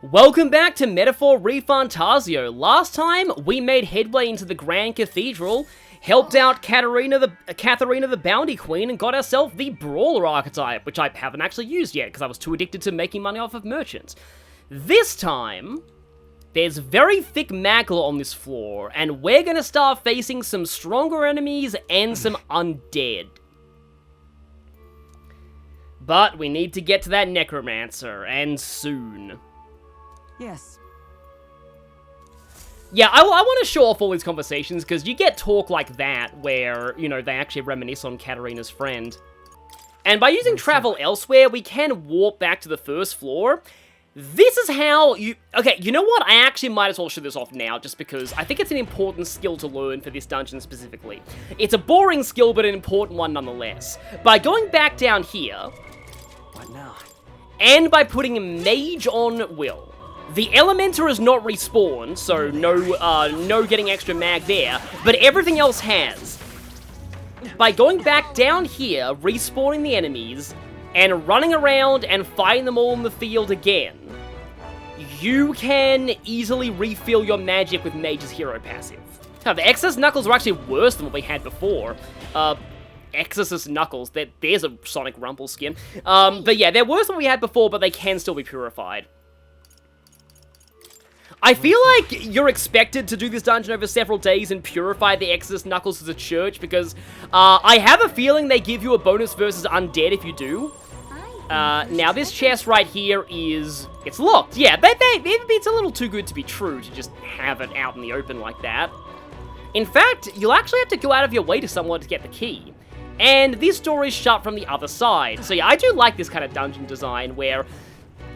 Welcome back to Metaphor ReFantazio. Last time, we made headway into the Grand Cathedral, helped out Katharina the Bounty Queen, and got ourselves the Brawler archetype, which I haven't actually used yet, because I was too addicted to making money off of merchants. This time, there's very thick magla on this floor, and we're gonna start facing some stronger enemies and some undead. But we need to get to that Necromancer, and soon. Yes. Yeah, I want to show off all these conversations, because you get talk like that, where, you know, they actually reminisce on Katharina's friend. And by using travel elsewhere, we can warp back to the first floor. This is how you... Okay, you know what? I actually might as well show this off now, just because I think it's an important skill to learn for this dungeon specifically. It's a boring skill, but an important one nonetheless. By going back down here... What now? And by putting a mage on Will. The Elementor is not respawned, so no getting extra mag there, but everything else has. By going back down here, respawning the enemies, and running around and fighting them all in the field again, you can easily refill your magic with Mage's hero passive. Now, the Excess Knuckles are actually worse than what we had before. Exorcist Knuckles, there's a Sonic Rumble skin. But yeah, they're worse than we had before, but they can still be purified. I feel like you're expected to do this dungeon over several days and purify the Exorcist Knuckles as a church, because I have a feeling they give you a bonus versus Undead if you do. Now this chest right here is... It's locked. Yeah, it's a little too good to be true to just have it out in the open like that. In fact, you'll actually have to go out of your way to somewhere to get the key. And this door is shut from the other side. So yeah, I do like this kind of dungeon design where...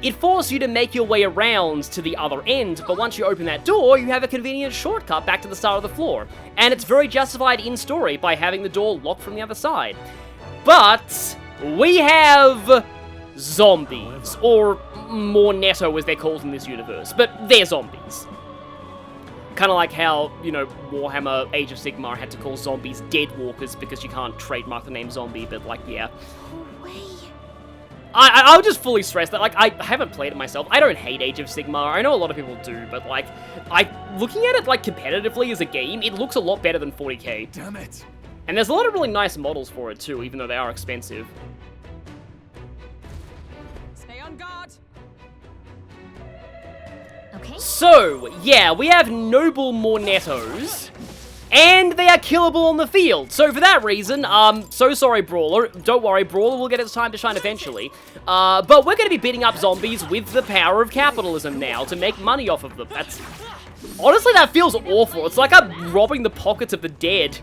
It forces you to make your way around to the other end, but once you open that door, you have a convenient shortcut back to the start of the floor. And it's very justified in story by having the door locked from the other side. But we have zombies, or more netto as they're called in this universe, but they're zombies. Kind of like how, you know, Warhammer Age of Sigmar had to call zombies dead walkers because you can't trademark the name zombie, but like, yeah. I'll just fully stress that, like, I haven't played it myself. I don't hate Age of Sigmar. I know a lot of people do, but, like, looking at it, like, competitively as a game, it looks a lot better than 40k. Damn it. And there's a lot of really nice models for it, too, even though they are expensive. Stay on guard. Okay. So, yeah, we have noble Mornettos. And they are killable on the field. So for that reason, so sorry, Brawler. Don't worry, Brawler will get its time to shine eventually. But we're going to be beating up zombies with the power of capitalism now to make money off of them. Honestly, that feels awful. It's like I'm robbing the pockets of the dead.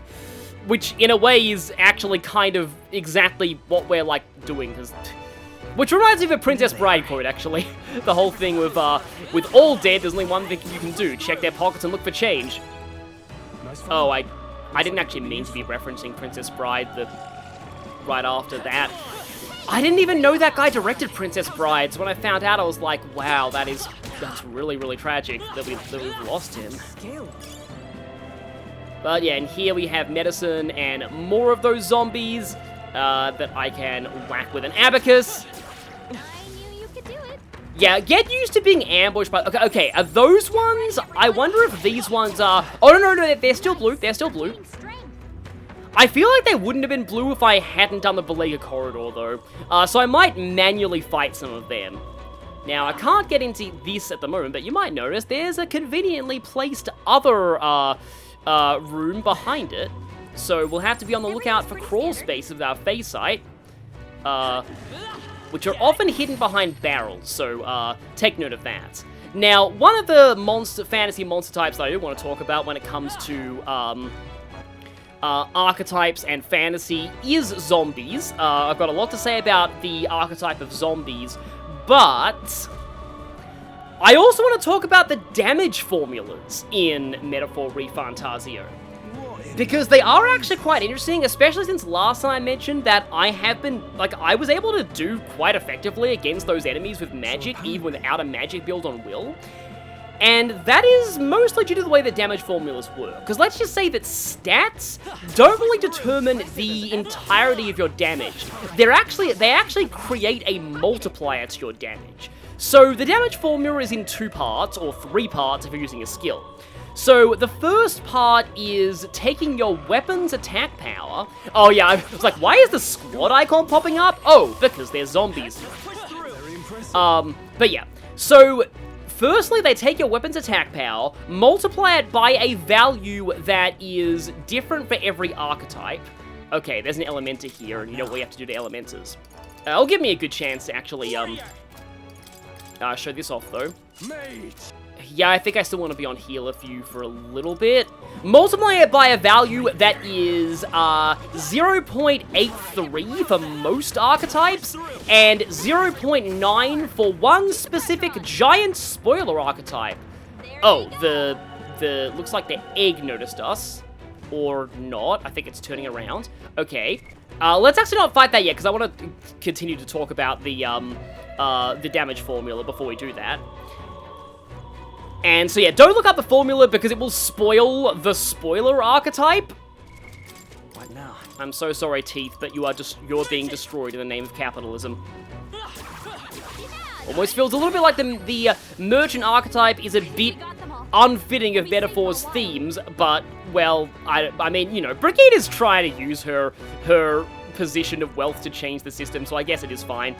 Which, in a way, is actually kind of exactly what we're, like, doing. Which reminds me of a Princess Bride quote, actually. The whole thing with all dead, there's only one thing you can do. Check their pockets and look for change. Oh, I didn't actually mean to be referencing Princess Bride right after that. I didn't even know that guy directed Princess Bride, so when I found out, I was like, wow, that's really, really tragic that we've lost him. But yeah, and here we have medicine and more of those zombies that I can whack with an abacus. Yeah, get used to being ambushed by... Okay, are those ones? I wonder if these ones are... Oh, no, they're still blue. They're still blue. I feel like they wouldn't have been blue if I hadn't done the Belega corridor, though. So I might manually fight some of them. Now, I can't get into this at the moment, but you might notice there's a conveniently placed other room behind it. So we'll have to be on the lookout for crawl spaces with our phase sight. Which are often hidden behind barrels, so take note of that. Now, one of the fantasy monster types that I do want to talk about when it comes to archetypes and fantasy is zombies. I've got a lot to say about the archetype of zombies, but I also want to talk about the damage formulas in Metaphor ReFantazio. Because they are actually quite interesting, especially since last time I mentioned that I was able to do quite effectively against those enemies with magic, even without a magic build on Will. And that is mostly due to the way the damage formulas work. Because let's just say that stats don't really determine the entirety of your damage. They actually create a multiplier to your damage. So the damage formula is in 2 parts, or 3 parts if you're using a skill. So the first part is taking your weapon's attack power. Oh yeah, I was like, why is the squad icon popping up? Oh, because they're zombies. But yeah, so firstly, they take your weapon's attack power, multiply it by a value that is different for every archetype. Okay, there's an Elementa here, and you know what we have to do to Elementas. It'll give me a good chance to actually, show this off, though. Yeah, I think I still want to be on healer for you for a little bit. Multiply it by a value that is 0.83 for most archetypes, and 0.9 for one specific giant spoiler archetype. Oh, the looks like the egg noticed us. Or not. I think it's turning around. Okay. Let's actually not fight that yet, because I want to continue to talk about the damage formula before we do that. And so yeah, don't look up the formula because it will spoil the spoiler archetype. What now? I'm so sorry, Teeth, but you're being destroyed in the name of capitalism. Almost feels a little bit like the merchant archetype is a bit unfitting of Metaphor's themes, but, well, I mean, you know, Brigade is trying to use her position of wealth to change the system, so I guess it is fine.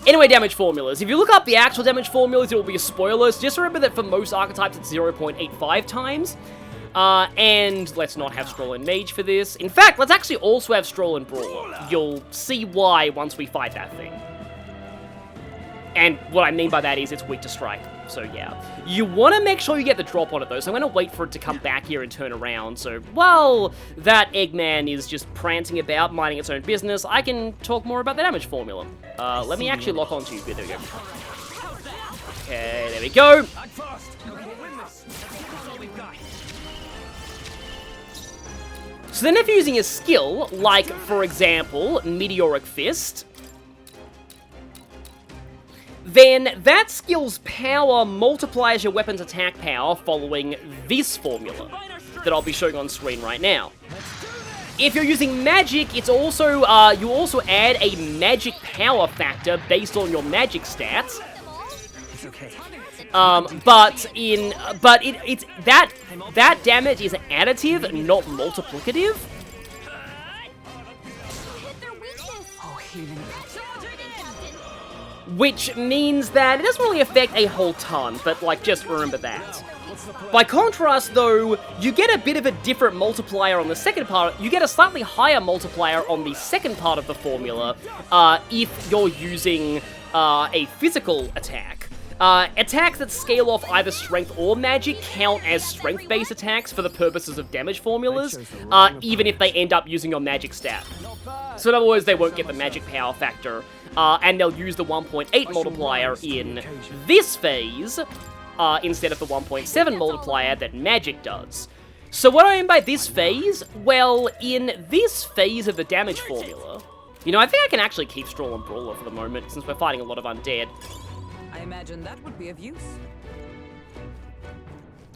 Anyway, damage formulas. If you look up the actual damage formulas, it will be a spoiler. So just remember that for most archetypes, it's 0.85 times. And let's not have Stroll and Mage for this. In fact, let's actually also have Stroll and Brawler. You'll see why once we fight that thing. And what I mean by that is it's weak to strike. So yeah. You want to make sure you get the drop on it though, so I'm going to wait for it to come back here and turn around. So while that Eggman is just prancing about, minding its own business, I can talk more about the damage formula. Let me actually lock onto you. There we go. Okay, there we go. So then if you're using a skill, like, for example, Meteoric Fist, then that skill's power multiplies your weapon's attack power following this formula that I'll be showing on screen right now. If you're using magic, it's also, you also add a magic power factor based on your magic stats. It's okay. That damage is additive, not multiplicative. Oh, healing. Which means that it doesn't really affect a whole ton, but, like, just remember that. By contrast, though, you get a bit of a different multiplier on the second part. You get a slightly higher multiplier on the second part of the formula if you're using a physical attack. Attacks that scale off either strength or magic count as strength-based attacks for the purposes of damage formulas, even if they end up using your magic stat. So in other words, they won't get the magic power factor, and they'll use the 1.8 multiplier in this phase, instead of the 1.7 multiplier that magic does. So what I mean by this phase? Well, in this phase of the damage formula, you know, I think I can actually keep Stroll and Brawler for the moment, since we're fighting a lot of Undead. I imagine that would be of use.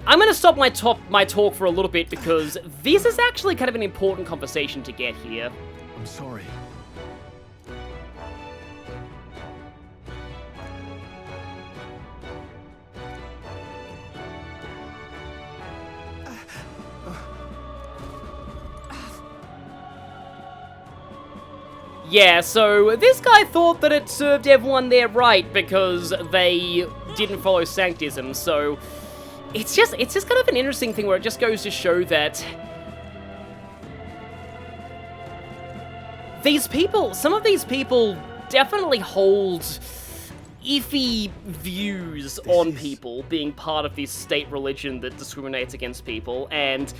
I'm going to stop my talk for a little bit because this is actually kind of an important conversation to get here. I'm sorry. Yeah, so this guy thought that it served everyone there right because they didn't follow Sanctism, so it's just kind of an interesting thing where it just goes to show that some of these people definitely hold iffy views on people being part of this state religion that discriminates against people, and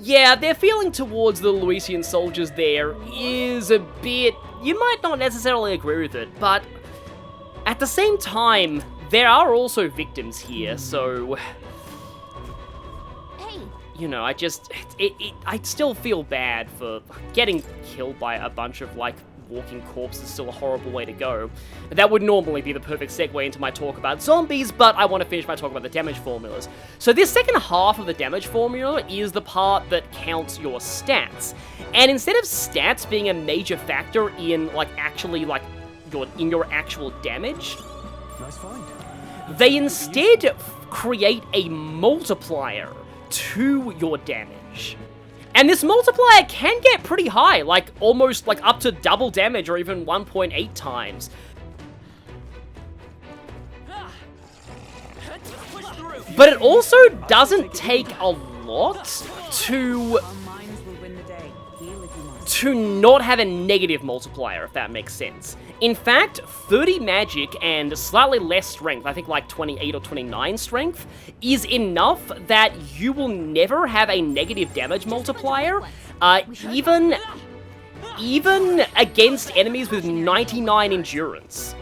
yeah, their feeling towards the Luisian soldiers there is a bit... You might not necessarily agree with it, but at the same time, there are also victims here, so... You know, I still feel bad for getting killed by a bunch of, like, walking corpses. Still a horrible way to go. That would normally be the perfect segue into my talk about zombies, but I want to finish my talk about the damage formulas. So this second half of the damage formula is the part that counts your stats. And instead of stats being a major factor in, like, actually, like, in your actual damage, Nice find. They instead create a multiplier to your damage. And this multiplier can get pretty high, like almost like up to double damage or even 1.8 times. But it also doesn't take a lot to not have a negative multiplier, if that makes sense. In fact, 30 magic and slightly less strength, I think like 28 or 29 strength, is enough that you will never have a negative damage multiplier, even against enemies with 99 endurance.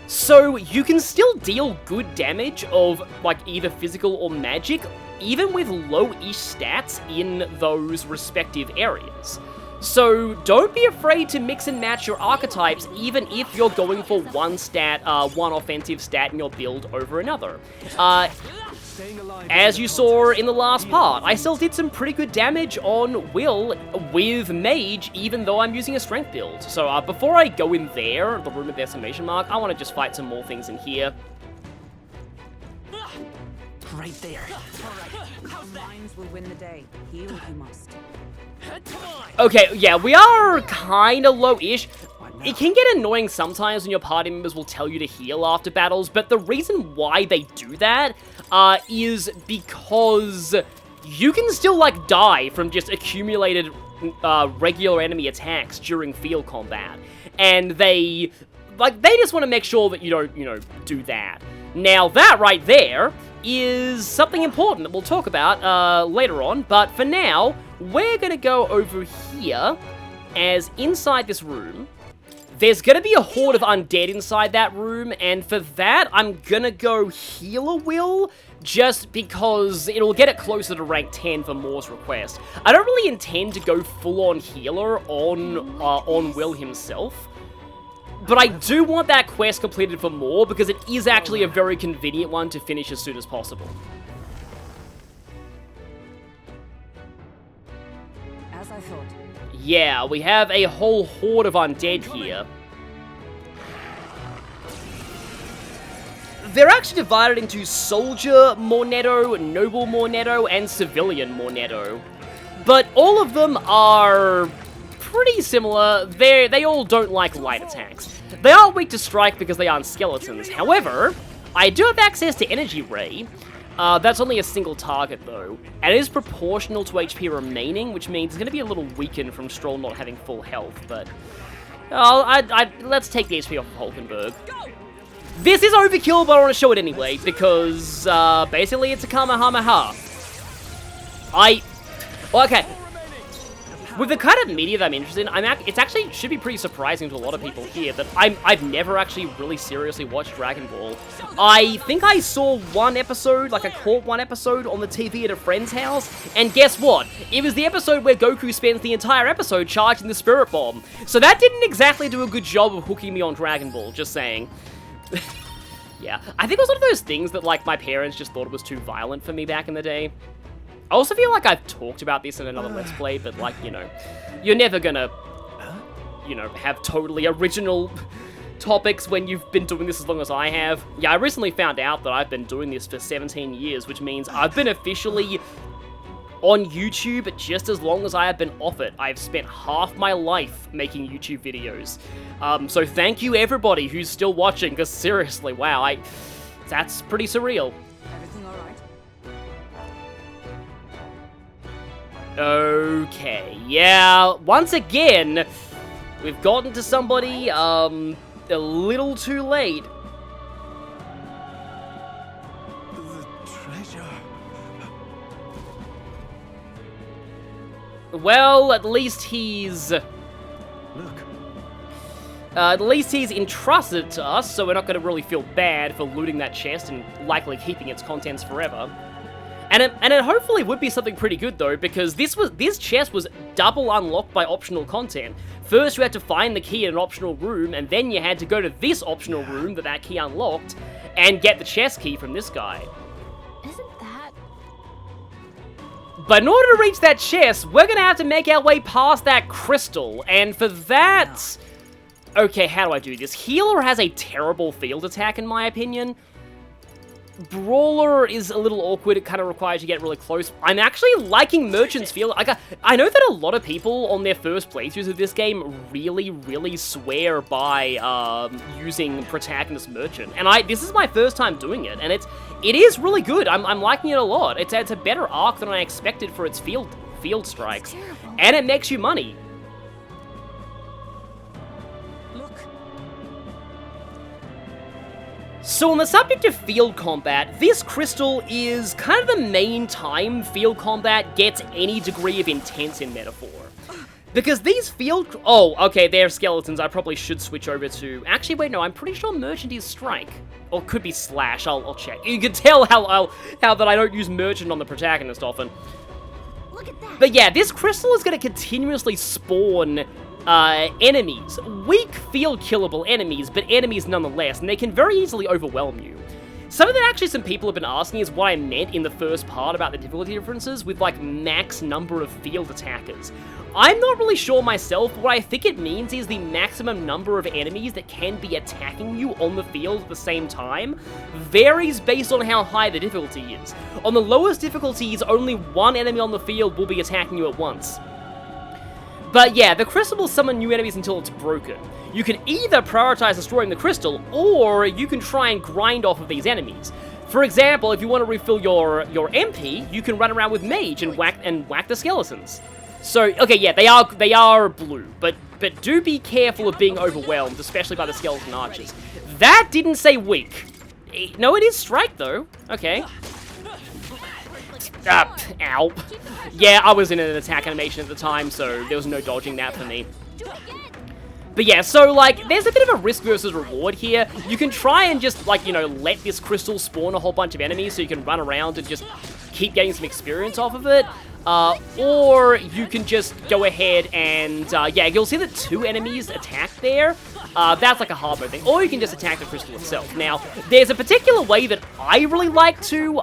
So you can still deal good damage of like either physical or magic, even with low-ish stats in those respective areas. So don't be afraid to mix and match your archetypes, even if you're going for one offensive stat in your build over another. As you saw in the last part, I still did some pretty good damage on Will with Mage, even though I'm using a strength build. So before I go in there, the room of exclamation mark, I want to just fight some more things in here. Right there. Our minds will win the day. Heal you must. Okay, yeah, we are kind of low-ish. It can get annoying sometimes when your party members will tell you to heal after battles, but the reason why they do that is because you can still, like, die from just accumulated regular enemy attacks during field combat. And they just want to make sure that you don't, do that. Now, that right there is something important that we'll talk about later on, but for now, we're gonna go over here, as inside this room, there's gonna be a horde of undead inside that room, and for that, I'm gonna go healer Will, just because it'll get it closer to rank 10 for Moore's request. I don't really intend to go full-on healer on Will himself, but I do want that quest completed for Moore, because it is actually a very convenient one to finish as soon as possible. As I thought. Yeah, we have a whole horde of undead here. They're actually divided into Soldier Mornetto, Noble Mornetto, and Civilian Mornetto. But all of them are pretty similar. They all don't like light attacks. They are weak to strike because they aren't skeletons. However, I do have access to Energy Ray. That's only a single target, though, and it is proportional to HP remaining, which means it's going to be a little weakened from Stroll not having full health, but let's take the HP off of Hulkenberg. This is overkill, but I want to show it anyway, because basically it's a Kamehameha. Okay. With the kind of media that I'm interested in, it's actually should be pretty surprising to a lot of people here that I've never actually really seriously watched Dragon Ball. I think I saw one episode, like I caught one episode on the TV at a friend's house, and guess what? It was the episode where Goku spends the entire episode charging the Spirit Bomb. So that didn't exactly do a good job of hooking me on Dragon Ball, just saying. Yeah, I think it was one of those things that, like, my parents just thought it was too violent for me back in the day. I also feel like I've talked about this in another Let's Play, but, like, you're never gonna, have totally original topics when you've been doing this as long as I have. Yeah, I recently found out that I've been doing this for 17 years, which means I've been officially on YouTube just as long as I have been off it. I've spent half my life making YouTube videos. So thank you, everybody who's still watching, because seriously, wow, that's pretty surreal. Everything all right? Okay, yeah, once again, we've gotten to somebody, a little too late. The treasure. Well, at least he's... Look. At least he's entrusted it to us, so we're not going to really feel bad for looting that chest and likely keeping its contents forever. And it hopefully would be something pretty good, though, because this chest was double unlocked by optional content. First, you had to find the key in an optional room, and then you had to go to this optional room that key unlocked, and get the chest key from this guy. Isn't that... But in order to reach that chest, we're going to have to make our way past that crystal, and for that... Okay, how do I do this? Healer has a terrible field attack, in my opinion. Brawler is a little awkward. It kind of requires you to get really close. I'm actually liking Merchant's field. I know that a lot of people on their first playthroughs of this game really, really swear by using Protagonist Merchant. And this is my first time doing it, and it is really good. I'm liking it a lot. It's a better arc than I expected for its field strikes. And it makes you money. So on the subject of field combat, this crystal is kind of the main time field combat gets any degree of intense in Metaphor. Because these oh, okay, they're skeletons. I probably should switch over to... Actually, wait, no, I'm pretty sure Merchant is Strike. Or could be Slash, I'll check. You can tell how that I don't use Merchant on the Protagonist often. Look at that. But yeah, this crystal is going to continuously spawn enemies. Weak field killable enemies, but enemies nonetheless, and they can very easily overwhelm you. Something that actually some people have been asking is what I meant in the first part about the difficulty differences with, like, max number of field attackers. I'm not really sure myself, but what I think it means is the maximum number of enemies that can be attacking you on the field at the same time varies based on how high the difficulty is. On the lowest difficulties, only one enemy on the field will be attacking you at once. But yeah, the crystal will summon new enemies until it's broken. You can either prioritize destroying the crystal, or you can try and grind off of these enemies. For example, if you want to refill your MP, you can run around with Mage and whack the skeletons. So, okay, yeah, they are blue, but do be careful of being overwhelmed, especially by the skeleton archers. That didn't say weak. No, it is Strike, though. Okay. Ow. Yeah, I was in an attack animation at the time, so there was no dodging that for me. But yeah, so, like, there's a bit of a risk versus reward here. You can try and just, like, you know, let this crystal spawn a whole bunch of enemies so you can run around and just keep getting some experience off of it. Or you can just go ahead and, yeah, you'll see that 2 enemies attack there. That's like a hard mode thing. Or you can just attack the crystal itself. Now, there's a particular way that I really like to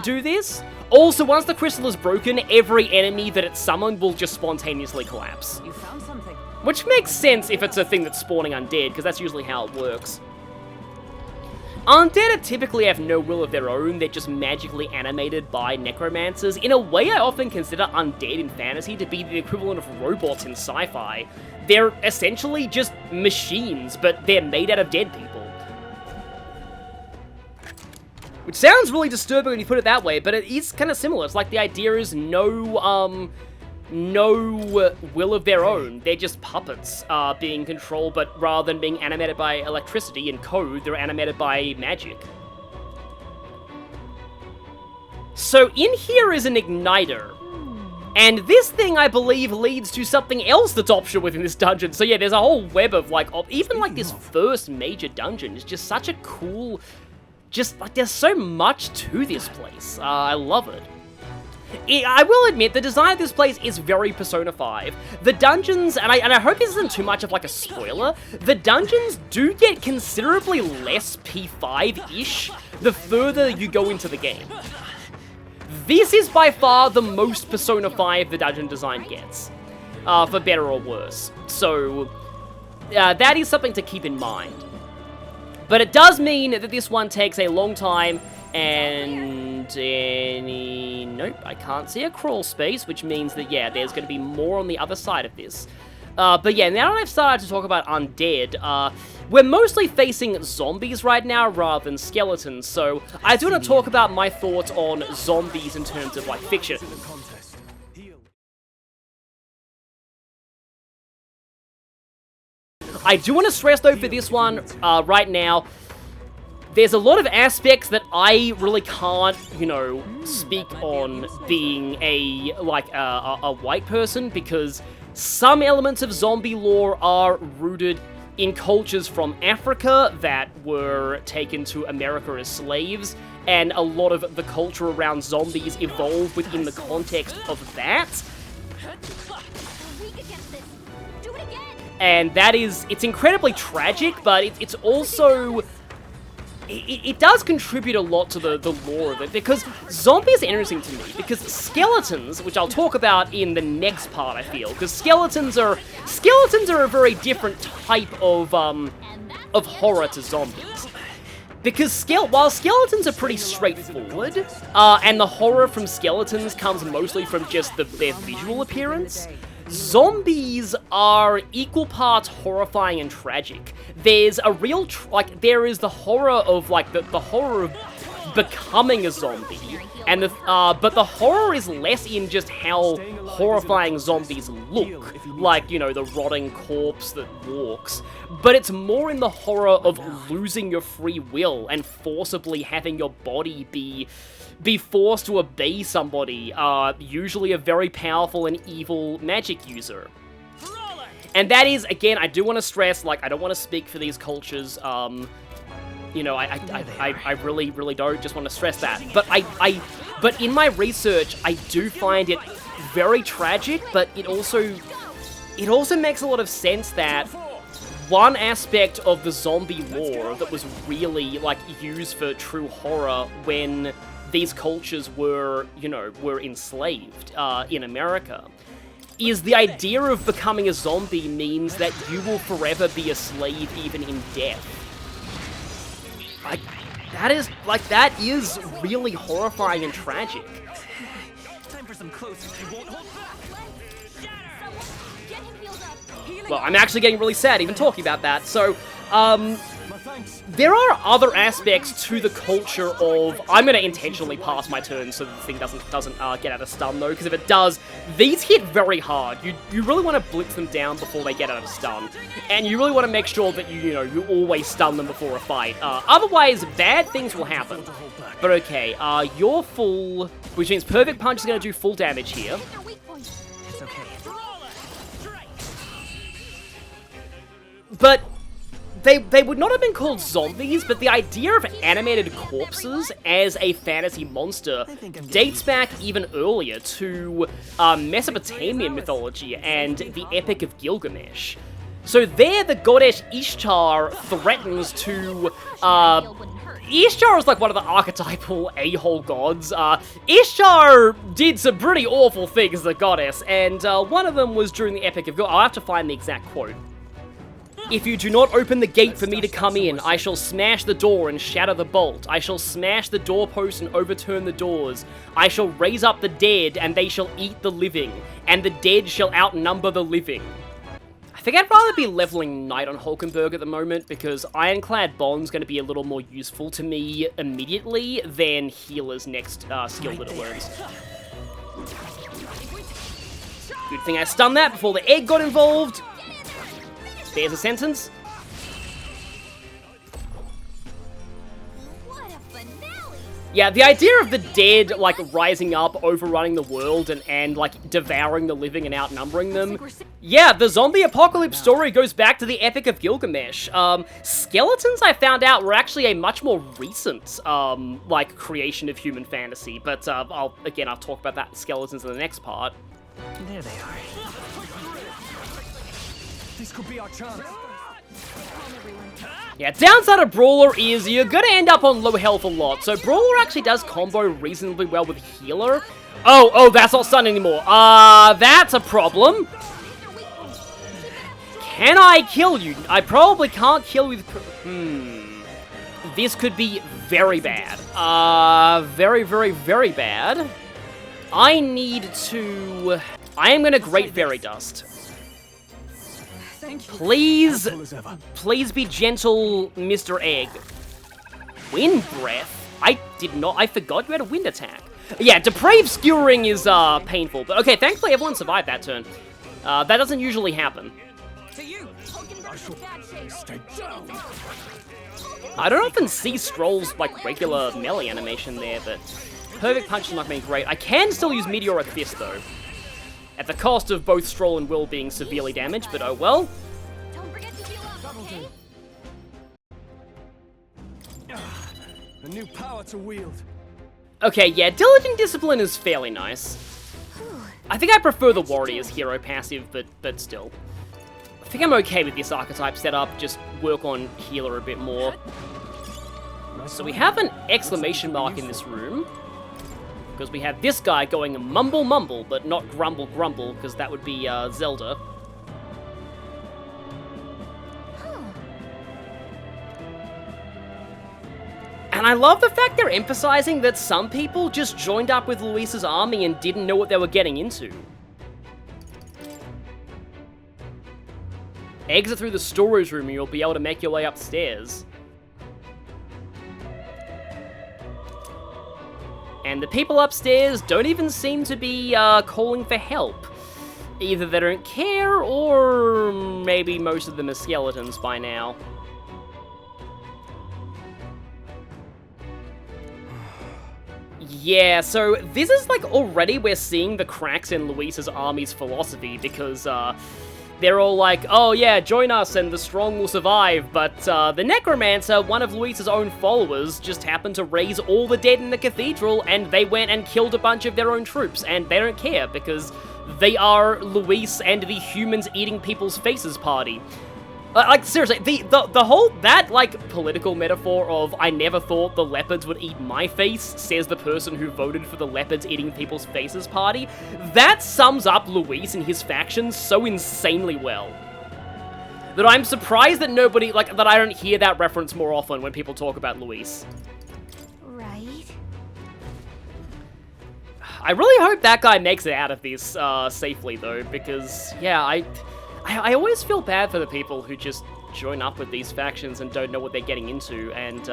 do this. Also, once the crystal is broken, every enemy that it's summoned will just spontaneously collapse. You found something. Which makes sense if it's a thing that's spawning undead, because that's usually how it works. Undead typically have no will of their own, they're just magically animated by necromancers. In a way, I often consider undead in fantasy to be the equivalent of robots in sci-fi. They're essentially just machines, but they're made out of dead people. Which sounds really disturbing when you put it that way, but it is kind of similar. It's like the idea is no will of their own. They're just puppets being controlled, but rather than being animated by electricity and code, they're animated by magic. So in here is an igniter. And this thing, I believe, leads to something else that's optional within this dungeon. So yeah, there's a whole web of, like, even like this first major dungeon is just such a cool... Just, like, there's so much to this place. I love it. I will admit, the design of this place is very Persona 5. The dungeons, and I hope this isn't too much of, like, a spoiler, the dungeons do get considerably less P5-ish the further you go into the game. This is by far the most Persona 5 the dungeon design gets, for better or worse. So, that is something to keep in mind. But it does mean that this one takes a long time, and nope, I can't see a crawl space, which means that, yeah, there's going to be more on the other side of this. But yeah, now that I've started to talk about undead, we're mostly facing zombies right now rather than skeletons, so I do want to talk about my thoughts on zombies in terms of, like, fiction. I do want to stress, though, for this one, right now, there's a lot of aspects that I really can't, you know, speak on being a white person, because some elements of zombie lore are rooted in cultures from Africa that were taken to America as slaves, and a lot of the culture around zombies evolved within the context of that. And that is, it's incredibly tragic, but it's also it does contribute a lot to the lore of it, because zombies are interesting to me, because skeletons, which I'll talk about in the next part, I feel, because skeletons are a very different type of horror to zombies. Because while skeletons are pretty straightforward, and the horror from skeletons comes mostly from just their visual appearance, zombies are equal parts horrifying and tragic. There's a real, there is the horror of, the horror of becoming a zombie, and but the horror is less in just how horrifying zombies look, like, you know, the rotting corpse that walks, but it's more in the horror of losing your free will and forcibly having your body be forced to obey somebody, usually a very powerful and evil magic user. And that is, again, I do want to stress, like, I don't want to speak for these cultures, you know, I really, really don't just want to stress that. But but in my research, I do find it very tragic, but it also makes a lot of sense that one aspect of the zombie lore that was really, like, used for true horror when these cultures were, you know, were enslaved in America, is the idea of becoming a zombie means that you will forever be a slave even in death. Like, that is really horrifying and tragic. Time for some closer. You won't hold back. Get him healed up. Well, I'm actually getting really sad even talking about that. So, My thanks. there are other aspects to the culture of... I'm going to intentionally pass my turn so the thing doesn't get out of stun, though, because if it does, these hit very hard. You really want to blitz them down before they get out of stun, and you really want to make sure that you always stun them before a fight. Otherwise, bad things will happen. But okay, you're full, which means Perfect Punch is going to do full damage here. Their weak point. It's okay. But they would not have been called zombies, but the idea of animated corpses as a fantasy monster dates back even earlier to Mesopotamian mythology and the Epic of Gilgamesh. So there, the goddess Ishtar threatens to... Ishtar is like one of the archetypal a-hole gods. Ishtar did some pretty awful things, the goddess, and one of them was during the Epic of Gilgamesh. I'll have to find the exact quote. If you do not open the gate for me to come in, I shall smash the door and shatter the bolt. I shall smash the doorpost and overturn the doors. I shall raise up the dead, and they shall eat the living, and the dead shall outnumber the living. I think I'd rather be leveling Knight on Hulkenberg at the moment, because Ironclad Bond's going to be a little more useful to me immediately than Healer's next skill that it learns. Good thing I stunned that before the egg got involved. There's a sentence. What a finale. Yeah, the idea of the dead, like, rising up, overrunning the world, and like, devouring the living and outnumbering them. Yeah, the zombie apocalypse story goes back to the Epic of Gilgamesh. Skeletons, I found out, were actually a much more recent, like, creation of human fantasy. But, I'll talk about that skeletons in the next part. There they are. This could be our chance. Yeah, downside of Brawler is you're gonna end up on low health a lot, so Brawler actually does combo reasonably well with Healer. Oh, that's not stun anymore. That's a problem. Can I kill you? I probably can't kill you with... This could be very bad. Very, very, very bad. I need to... I am gonna Great Fairy Dust. Please be gentle, Mr. Egg. Wind Breath? I forgot you had a wind attack. Yeah, Depraved Skewering is, painful. But okay, thankfully everyone survived that turn. That doesn't usually happen. I don't often see Stroll's, like, regular melee animation there, but Perfect Punch is not being great. I can still use Meteoric Fist, though. At the cost of both Stroll and Will being severely damaged, but oh well. Don't forget to heal up, okay? A new power to wield. Okay, yeah, Diligent Discipline is fairly nice. I think I prefer the Warrior's hero passive, but still. I think I'm okay with this archetype setup, just work on Healer a bit more. So we have an exclamation mark in this room. Because we have this guy going mumble mumble, but not grumble grumble, because that would be Zelda. And I love the fact they're emphasizing that some people just joined up with Luis's army and didn't know what they were getting into. Exit through the storage room and you'll be able to make your way upstairs. And the people upstairs don't even seem to be calling for help. Either they don't care, or maybe most of them are skeletons by now. Yeah, so this is like already we're seeing the cracks in Luis's army's philosophy, because they're all like, oh yeah, join us and the strong will survive, but the Necromancer, one of Luis's own followers, just happened to raise all the dead in the Cathedral, and they went and killed a bunch of their own troops, and they don't care, because they are Luis and the humans eating people's faces party. Like, seriously, the whole, that, like, political metaphor of, I never thought the leopards would eat my face, says the person who voted for the leopards eating people's faces party, that sums up Luis and his faction so insanely well. That I'm surprised that nobody, like, that I don't hear that reference more often when people talk about Luis. Right. I really hope that guy makes it out of this, safely, though, because, yeah, I always feel bad for the people who just join up with these factions and don't know what they're getting into, and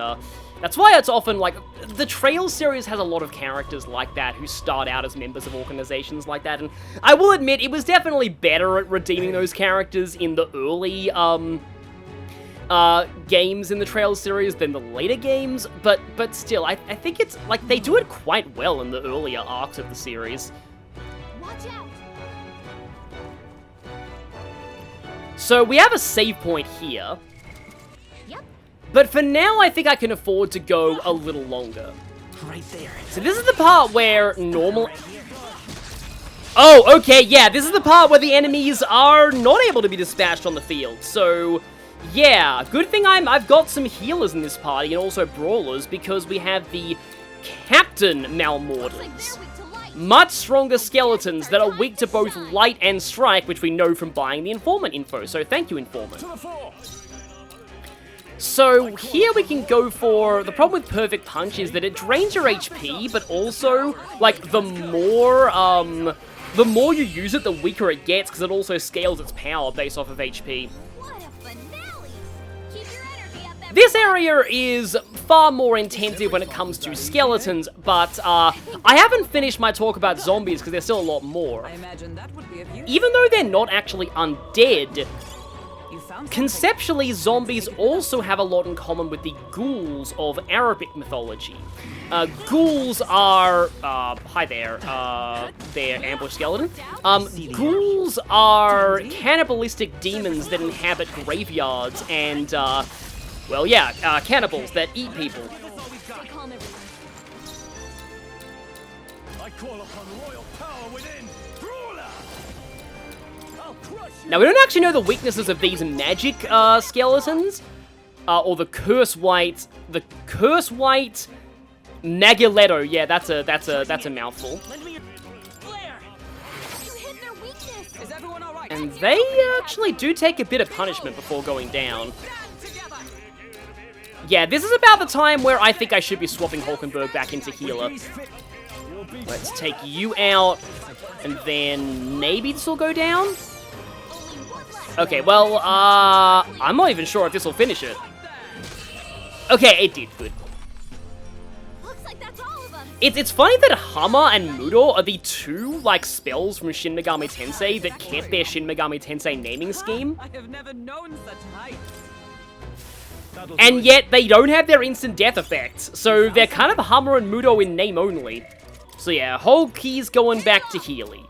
that's why it's often, like, the Trails series has a lot of characters like that who start out as members of organizations like that, and I will admit, it was definitely better at redeeming those characters in the early, games in the Trails series than the later games, but still, I think it's, like, they do it quite well in the earlier arcs of the series. Watch out. So we have a save point here. Yep. But for now, I think I can afford to go a little longer. Right there. So this is the part where normal... Oh, okay, yeah, this is the part where the enemies are not able to be dispatched on the field. So, yeah, good thing I've got some healers in this party and also brawlers, because we have the Captain Malmortals. Much stronger skeletons that are weak to both light and strike, which we know from buying the Informant info, so thank you, Informant. So here we can go for, the problem with Perfect Punch is that it drains your HP, but also, like, the more you use it, the weaker it gets, because it also scales its power based off of HP. What a finale. Keep your energy up, everyone. This area is far more intensive when it comes to skeletons, but I haven't finished my talk about zombies because there's still a lot more. I imagine that would be of use. Even though they're not actually undead, You found conceptually zombies also have a lot in common with the ghouls of Arabic mythology. Ghouls are, hi there, they're ambush skeleton. Ghouls are cannibalistic demons that inhabit graveyards and, well, yeah, cannibals that eat people. Stay calm, everyone. I call upon royal power within. Brawler! I'll crush you. Now, we don't actually know the weaknesses of these magic skeletons, or the Curse White Nagiletto. Yeah, that's a mouthful. Lend me your flare. You hit their weakness. Is everyone all right? And they actually do take a bit of punishment before going down. Together. Yeah, this is about the time where I think I should be swapping Hulkenberg back into healer. Let's take you out, and then maybe this will go down? Only one left. Okay, well, I'm not even sure if this will finish it. Okay, it did, good. Looks like that's all of them. It's funny that Hama and Mudo are the two, like, spells from Shin Megami Tensei that kept their Shin Megami Tensei naming scheme, I have never known such height. and yet they don't have their instant death effects, so they're kind of Hama and Mudo in name only. So yeah, whole key's going back to Healy.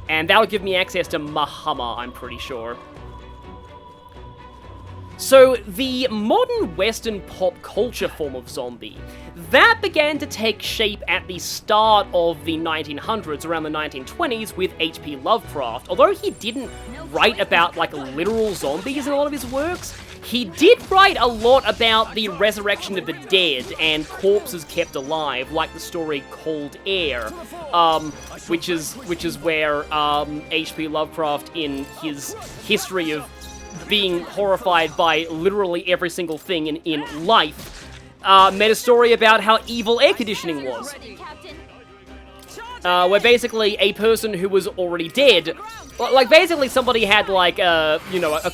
And that'll give me access to Mahama, I'm pretty sure. So, the modern Western pop culture form of zombie, that began to take shape at the start of the 1900s, around the 1920s, with H.P. Lovecraft. Although he didn't write about, like, literal zombies in a lot of his works, he did write a lot about the resurrection of the dead and corpses kept alive, like the story Cold Air, which is where H.P. Lovecraft, in his history of being horrified by literally every single thing in life, made a story about how evil air conditioning was. Ready, Captain. Where basically a person who was already dead, like basically somebody had like a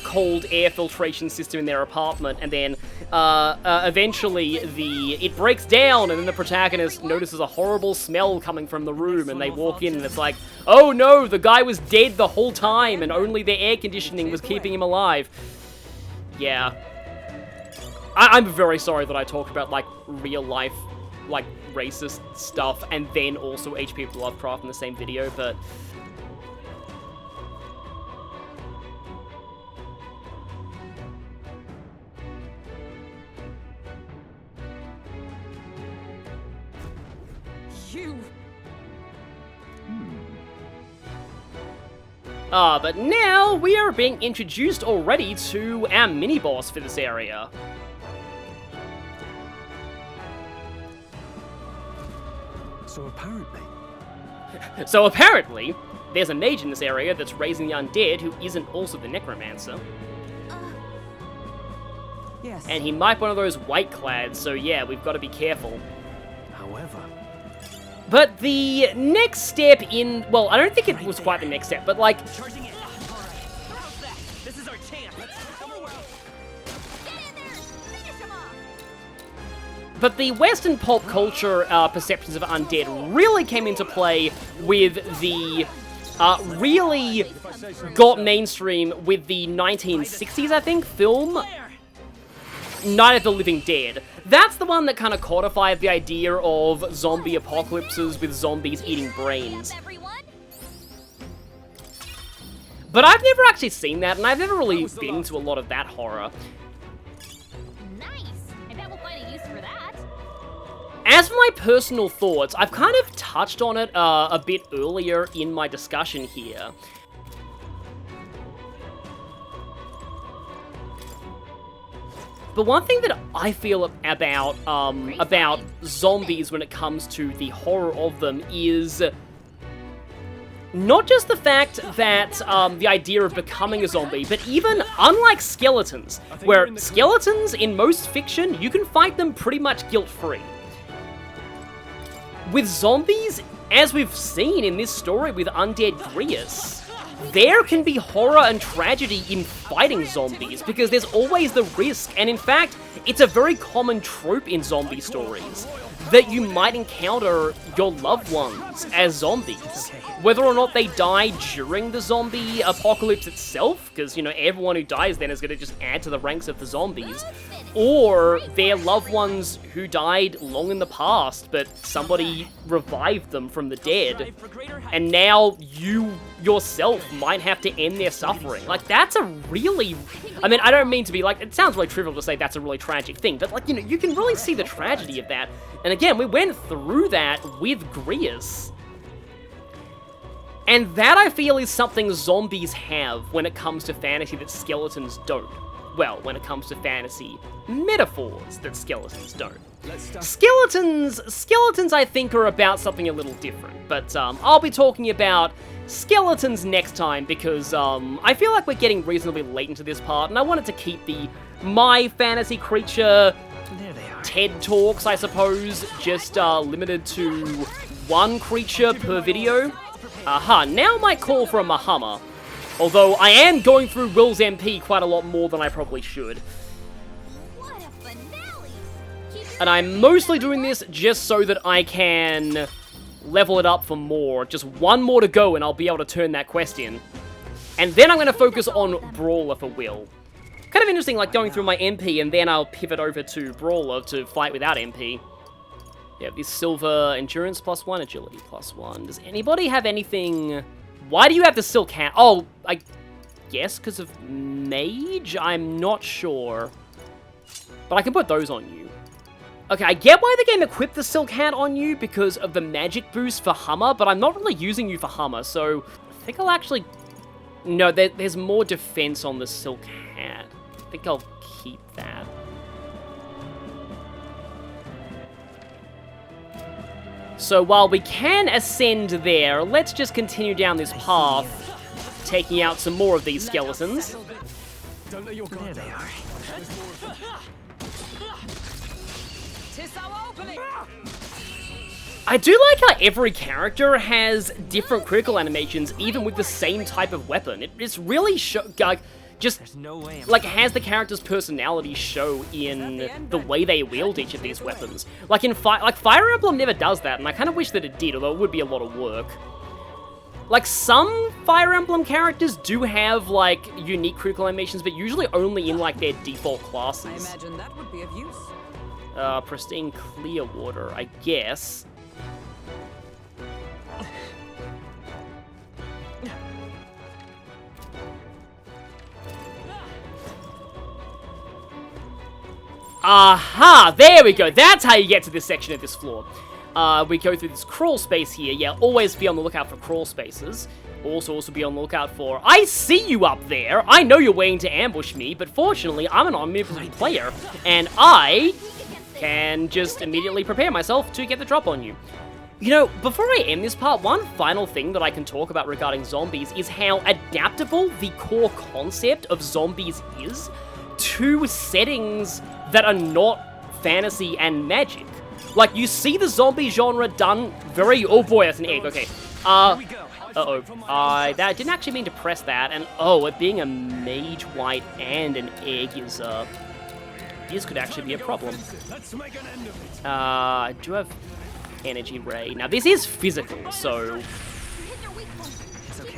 cold air filtration system in their apartment, and then eventually it breaks down, and then the protagonist notices a horrible smell coming from the room, and they walk in, and it's like, oh no, the guy was dead the whole time, and only the air conditioning was keeping him alive. Yeah. I'm very sorry that I talk about like real life, like racist stuff, and then also H.P. Lovecraft in the same video, but but now we are being introduced already to our mini-boss for this area. So apparently, there's a mage in this area that's raising the undead who isn't also the necromancer. Yes. And he might be one of those white clads, so yeah, we've got to be careful. However, but the next step in, well, I don't think it was quite the next step, but like, charging in. How's that? This is our chance. Get in there! Finish him off! but the Western pulp culture perceptions of undead really came into play with the, really got mainstream with the 1960s, I think, film Night of the Living Dead. That's the one that kind of codified the idea of zombie apocalypses with zombies eating brains. Everyone? But I've never actually seen that, and I've never really been into a lot of that horror. Nice! I bet we'll find a use for that. As for my personal thoughts, I've kind of touched on it a bit earlier in my discussion here. But one thing that I feel about zombies when it comes to the horror of them is not just the fact that the idea of becoming a zombie, but even unlike skeletons, where skeletons in most fiction, you can fight them pretty much guilt-free. With zombies, as we've seen in this story with Undead Grius, there can be horror and tragedy in fighting zombies, because there's always the risk, and in fact, it's a very common trope in zombie stories, that you might encounter your loved ones as zombies. Whether or not they die during the zombie apocalypse itself, because, you know, everyone who dies then is going to just add to the ranks of the zombies, or their loved ones who died long in the past, but somebody revived them from the dead, and now you yourself might have to end their suffering. Like, that's a really... I mean, I don't mean to be like... It sounds really trivial to say that's a really tragic thing, but, like, you know, you can really see the tragedy of that. And again, we went through that with Grius. And that, I feel, is something zombies have when it comes to fantasy that skeletons don't. Well, when it comes to fantasy metaphors that skeletons don't. Skeletons, I think, are about something a little different. But I'll be talking about skeletons next time because I feel like we're getting reasonably late into this part, and I wanted to keep the My Fantasy Creature TED Talks, I suppose, just limited to one creature per video. Now might call for a Mahama. Although I am going through Will's MP quite a lot more than I probably should. What a finale! And I'm mostly doing this just so that I can level it up for more. Just one more to go and I'll be able to turn that quest in. And then I'm going to focus on Brawler for Will. Kind of interesting, like, going through my MP and then I'll pivot over to Brawler to fight without MP. Yeah, this Silver Endurance +1, Agility +1. Does anybody have anything... Why do you have the Silk Hat? Oh, I guess because of Mage? I'm not sure. But I can put those on you. Okay, I get why the game equipped the Silk Hat on you because of the magic boost for Hummer, but I'm not really using you for Hummer, so I think I'll actually... No, there's more defense on the Silk Hat. think I'll keep that. So while we can ascend there, let's just continue down this path, taking out some more of these skeletons. Don't let your guard down. I do like how every character has different critical animations, even with the same type of weapon. It's really just like has the character's personality show in the way they wield each of these weapons. Like in Fire Emblem never does that, and I kind of wish that it did, although it would be a lot of work. Like some Fire Emblem characters do have like unique critical animations, but usually only in like their default classes. I imagine that would be of use. Pristine clear water, I guess. Aha! There we go. That's how you get to this section of this floor. We go through this crawl space here. Yeah, always be on the lookout for crawl spaces. Also be on the lookout for... I see you up there! I know you're waiting to ambush me, but fortunately, I'm an omnipotent player, and I can just immediately prepare myself to get the drop on you. You know, before I end this part, one final thing that I can talk about regarding zombies is how adaptable the core concept of zombies is to settings that are not fantasy and magic. Like, you see the zombie genre done very... Oh boy, that's an egg, okay. Uh-oh. That didn't actually mean to press that, and it being a mage white and an egg is, this could actually be a problem. Do have energy ray? Now, this is physical, so...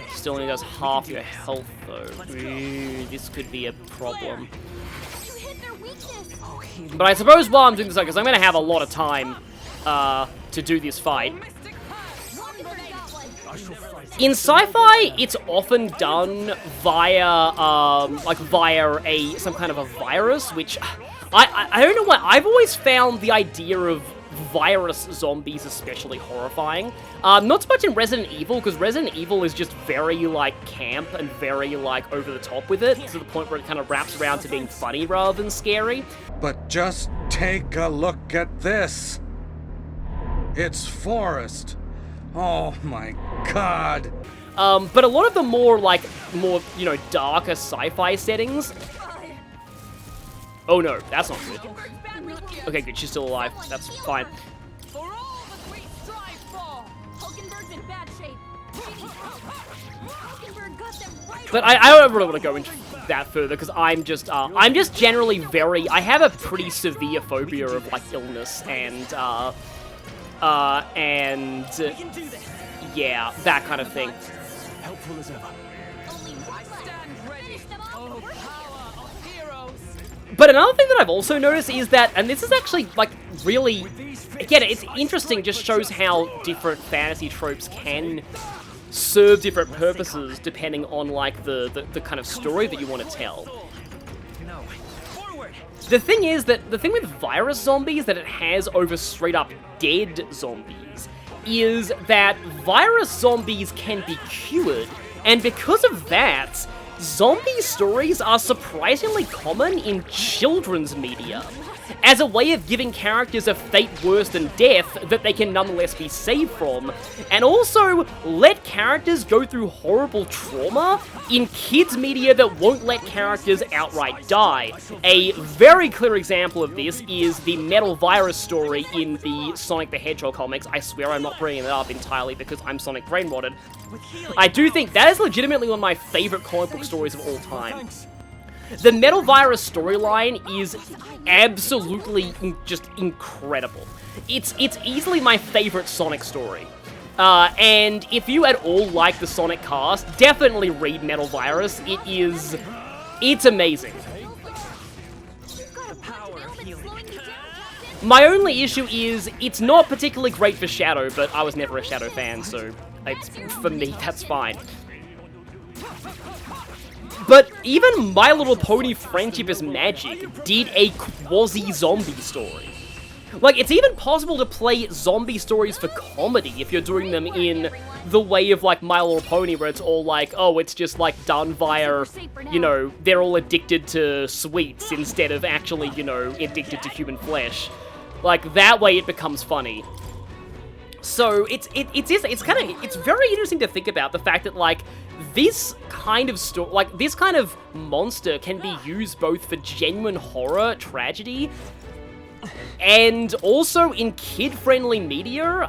Still only does half your health, though. Ooh, this could be a problem. But I suppose while I'm doing this, because I'm going to have a lot of time to do this fight. In sci-fi, it's often done via some kind of a virus, which I don't know why. I've always found the idea of virus zombies especially horrifying. Not so much in Resident Evil, because Resident Evil is just very, like, camp and very, like, over the top with it, to the point where it kind of wraps around to being funny rather than scary. But just take a look at this. It's forest. Oh my god. But a lot of the more, you know, darker sci-fi settings... Oh no, that's not good. Okay, good, she's still alive. That's fine. But I don't really want to go into that further, because I'm just generally very... I have a pretty severe phobia of, like, illness and yeah, that kind of thing. Helpful as ever. But another thing that I've also noticed is that, and this is actually, like, really, again, it's interesting, just shows how different fantasy tropes can serve different purposes depending on, like, the kind of story that you want to tell. The thing is that, the thing with virus zombies that it has over straight-up dead zombies is that virus zombies can be cured, and because of that, zombie stories are surprisingly common in children's media, as a way of giving characters a fate worse than death that they can nonetheless be saved from, and also let characters go through horrible trauma in kids' media that won't let characters outright die. A very clear example of this is the Metal Virus story in the Sonic the Hedgehog comics. I swear I'm not bringing it up entirely because I'm Sonic brain-rotted. I do think that is legitimately one of my favorite comic book stories of all time. The Metal Virus storyline is absolutely just incredible. It's easily my favorite Sonic story. And if you at all like the Sonic cast, definitely read Metal Virus. It's amazing. My only issue is, it's not particularly great for Shadow, but I was never a Shadow fan, so for me, that's fine. But even My Little Pony Friendship is Magic did a quasi-zombie story. Like, it's even possible to play zombie stories for comedy if you're doing them in the way of, like, My Little Pony, where it's all like, oh, it's just, like, done via, you know, they're all addicted to sweets instead of actually, you know, addicted to human flesh. Like, that way it becomes funny. So, it's very interesting to think about the fact that, like, this kind of this kind of monster can be used both for genuine horror, tragedy, and also in kid-friendly media,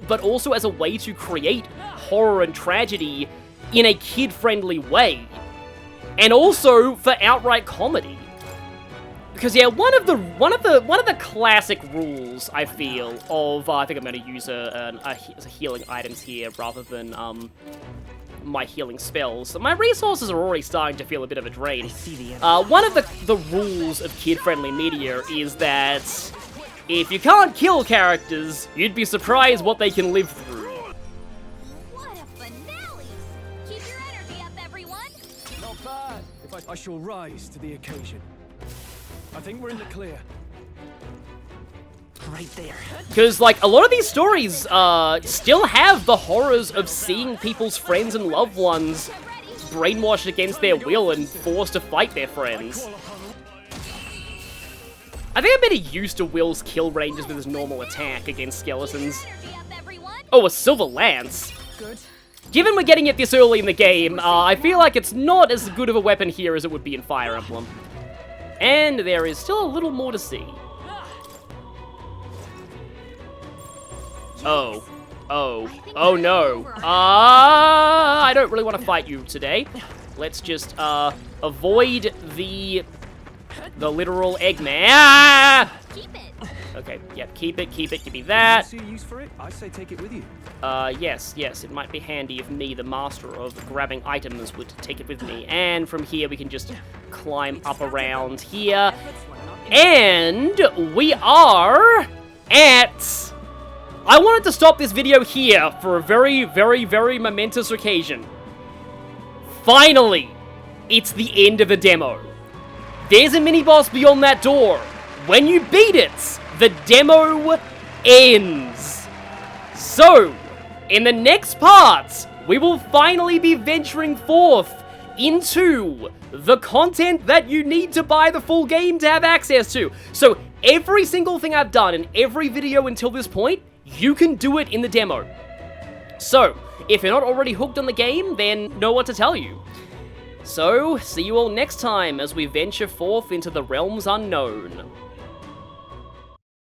but also as a way to create horror and tragedy in a kid-friendly way, and also for outright comedy. Because yeah, one of the classic rules I feel of I think I'm going to use a healing items here rather than my healing spells. My resources are already starting to feel a bit of a drain. One of the rules of kid-friendly media is that if you can't kill characters, you'd be surprised what they can live through. What a finale! Keep your energy up, everyone! Not bad. If I shall rise to the occasion. I think we're in the clear. Right there. Because, like, a lot of these stories still have the horrors of seeing people's friends and loved ones brainwashed against their will and forced to fight their friends. I think I'm better used to Will's kill ranges with his normal attack against skeletons. Energy up, everyone! Oh, a silver lance. Good. Given we're getting it this early in the game, I feel like it's not as good of a weapon here as it would be in Fire Emblem. And there is still a little more to see. Oh. Oh no. I don't really want to fight you today. Let's just, avoid the literal Eggman. Ah! Keep it! Okay, yep, keep it, give me that. See a use for it? I say take it with you. Yes, it might be handy if me, the master of grabbing items, would take it with me. And from here, we can just climb up around here. And we are at... I wanted to stop this video here for a very, very, very momentous occasion. Finally, it's the end of the demo. There's a mini-boss beyond that door. When you beat it, the demo ends. So, in the next part, we will finally be venturing forth into the content that you need to buy the full game to have access to. So, every single thing I've done in every video until this point, you can do it in the demo. So, if you're not already hooked on the game, then know what to tell you. So, see you all next time as we venture forth into the realms unknown.